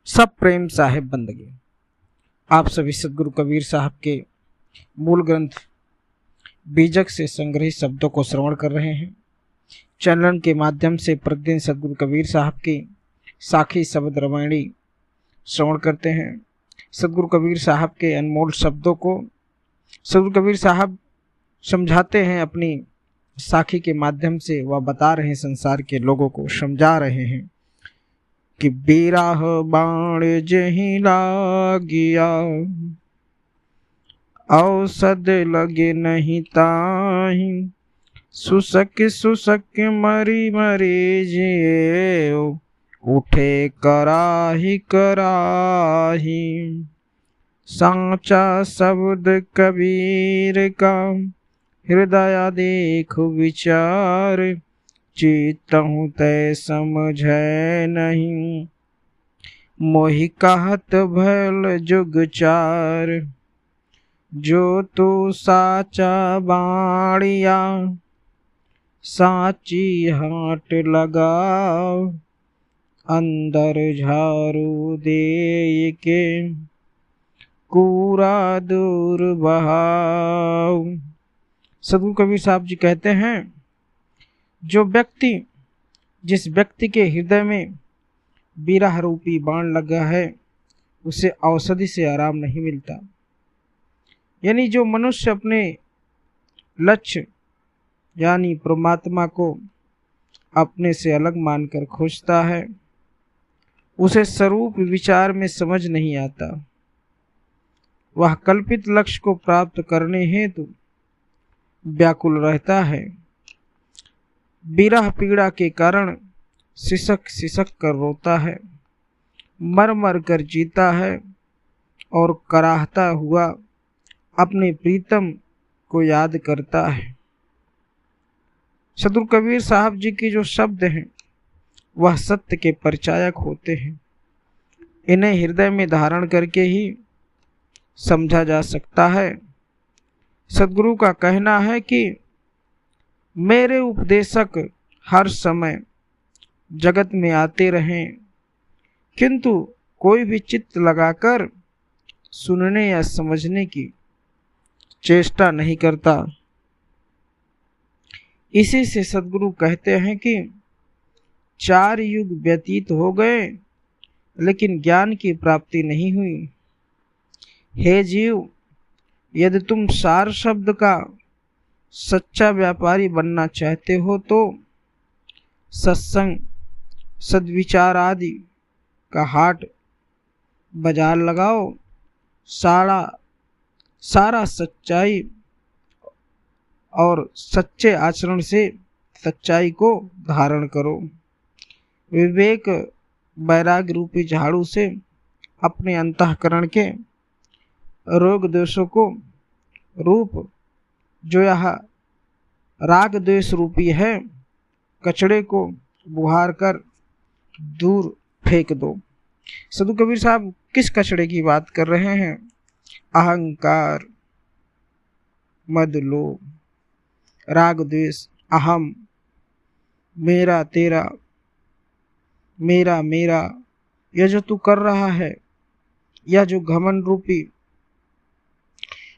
सब प्रेम साहिब बंदगी। आप सभी सदगुरु कबीर साहब के मूल ग्रंथ बीजक से संग्रहित शब्दों को श्रवण कर रहे हैं। चैनल के माध्यम से प्रतिदिन सदगुरु कबीर साहब की साखी शब्द रामायणी श्रवण करते हैं। सदगुरु कबीर साहब के अनमोल शब्दों को सदगुरु कबीर साहब समझाते हैं, अपनी साखी के माध्यम से वह बता रहे हैं, संसार के लोगों को समझा रहे हैं कि बिरह बाण जहीं लागिया, औषध लगे नहीं ताही, सुसक सुसक मरी मरी जिए, उठे कराही कराही। सांचा शब्द कबीर का हृदय देख विचार, चेतहु तय समझै नहीं, मोहि कहत भल जुग चार। जो तू साचा बाणिया, साची हाट लगाओ, अंदर झाड़ू दे के कूड़ा दूर बहाओ। सदगुरु कबीर साहब जी कहते हैं, जिस व्यक्ति के हृदय में बिरह रूपी बाण लगा है, उसे औषधि से आराम नहीं मिलता। यानी जो मनुष्य अपने लक्ष्य यानी परमात्मा को अपने से अलग मानकर खोजता है, उसे स्वरूप विचार में समझ नहीं आता। वह कल्पित लक्ष्य को प्राप्त करने हेतु व्याकुल रहता है। बिरह पीड़ा के कारण सिसक सिसक कर रोता है, मर मर कर जीता है और कराहता हुआ अपने प्रीतम को याद करता है। सदगुरु कबीर साहब जी के जो शब्द हैं वह सत्य के परिचायक होते हैं। इन्हें हृदय में धारण करके ही समझा जा सकता है। सदगुरु का कहना है कि मेरे उपदेशक हर समय जगत में आते रहें, किंतु कोई भी चित्त लगाकर सुनने या समझने की चेष्टा नहीं करता। इसी से सदगुरु कहते हैं कि 4 युग व्यतीत हो गए लेकिन ज्ञान की प्राप्ति नहीं हुई। हे जीव, यदि तुम सार शब्द का सच्चा व्यापारी बनना चाहते हो तो सत्संग, सद्विचार आदि का हाट बाजार लगाओ। सारा सच्चाई और सच्चे आचरण से सच्चाई को धारण करो। विवेक वैराग्य रूपी झाड़ू से अपने अंतःकरण के रोग दोषों को रूप, जो यह राग द्वेष रूपी है, कचड़े को बुहार कर दूर फेंक दो। सदगुरु कबीर साहब किस कचड़े की बात कर रहे हैं? अहंकार, मद, लोभ, राग द्वेष, अहम, मेरा तेरा, मेरा मेरा, यह जो तू कर रहा है, यह जो घमंड रूपी,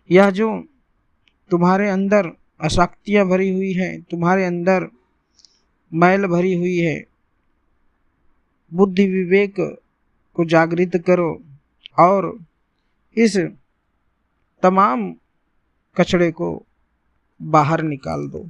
यह जो तुम्हारे अंदर अशक्तियां भरी हुई है, तुम्हारे अंदर मैल भरी हुई है, बुद्धि विवेक को जागृत करो और इस तमाम कचड़े को बाहर निकाल दो।